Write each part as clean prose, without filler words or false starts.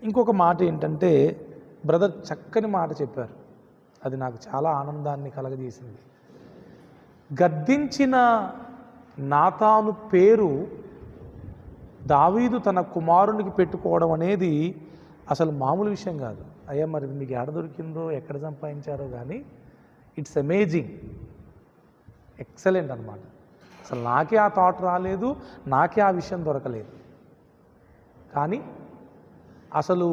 ఇంకొక మాట ఏంటంటే, బ్రదర్ చక్కని మాట చెప్పారు, అది నాకు చాలా ఆనందాన్ని కలగజేసింది. గద్దించిన నాతాను పేరు దావీదు తన కుమారునికి పెట్టుకోవడం అనేది అసలు మామూలు విషయం కాదు. అయ్యా మరి మీకు ఎక్కడ దొరికిందో ఎక్కడ సంపాదించారో కానీ ఇట్స్ అమేజింగ్, ఎక్సలెంట్ అనమాట. అసలు నాకే ఆ థాట్ రాలేదు, నాకే ఆ విషయం దొరకలేదు. కానీ అసలు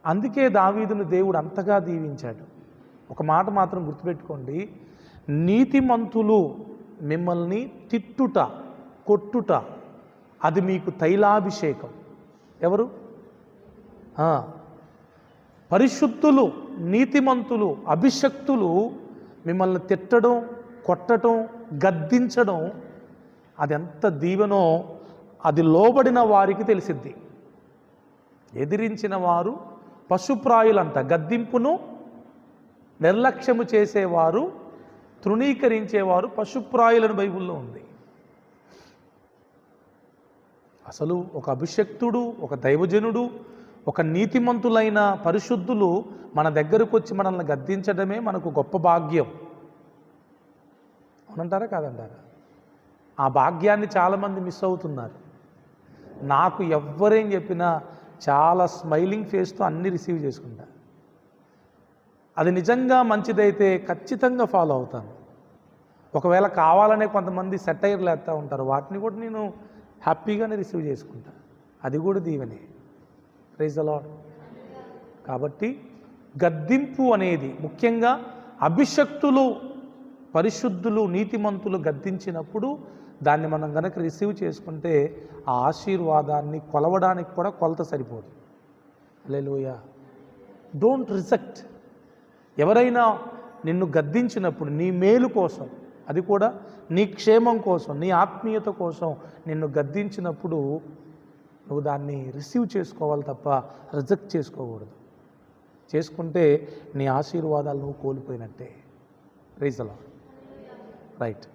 అందుకే దావీదును దేవుడు అంతగా దీవించాడు. ఒక మాట మాత్రం గుర్తుపెట్టుకోండి, నీతిమంతులు మిమ్మల్ని తిట్టుట కొట్టుట అది మీకు తైలాభిషేకం. ఎవరు? పరిశుద్ధులు నీతిమంతులు అభిషక్తులు మిమ్మల్ని తిట్టడం కొట్టడం గద్దించడం అది ఎంత దీవెనో అది లోబడిన వారికి తెలిసిద్ది. ఎదిరించిన వారు పశుప్రాయులంట. గద్దింపును నిర్లక్ష్యము చేసేవారు తృణీకరించేవారు పశుప్రాయులను బైబిల్లో ఉంది. అసలు ఒక అభిషక్తుడు ఒక దైవజనుడు ఒక నీతిమంతులైన పరిశుద్ధులు మన దగ్గరకు వచ్చి మనల్ని గద్దించడమే మనకు గొప్ప భాగ్యం. అవునంటారా కాదంటారా? ఆ భాగ్యాన్ని చాలామంది మిస్ అవుతున్నారు. నాకు ఎవ్వరేం చెప్పినా చాలా స్మైలింగ్ ఫేస్తో అన్నీ రిసీవ్ చేసుకుంటా. అది నిజంగా మంచిదైతే ఖచ్చితంగా ఫాలో అవుతాను. ఒకవేళ కావాలనే కొంతమంది సెటైర్లు వేస్తూ ఉంటారు, వాటిని కూడా నేను హ్యాపీగానే రిసీవ్ చేసుకుంటా. అది కూడా దీవెనే. Praise the lord. కాబట్టి గద్దింపు అనేది ముఖ్యంగా అభిషక్తులు పరిశుద్ధులు నీతిమంతులు గద్దించినప్పుడు దాన్ని మనం కనుక రిసీవ్ చేసుకుంటే ఆ ఆశీర్వాదాన్ని కొలవడానికి కూడా కొలత సరిపోదు. హల్లెలూయా. Don't reject. ఎవరైనా నిన్ను గద్దించినప్పుడు నీ మేలు కోసం, అది కూడా నీ క్షేమం కోసం నీ ఆత్మీయత కోసం నిన్ను గద్దించినప్పుడు నువ్వు దాన్ని రిసీవ్ చేసుకోవాలి తప్ప రిజెక్ట్ చేసుకోకూడదు. చేసుకుంటే నీ ఆశీర్వాదాలు నువ్వు కోల్పోయినట్టే. Praise the Lord. రైట్.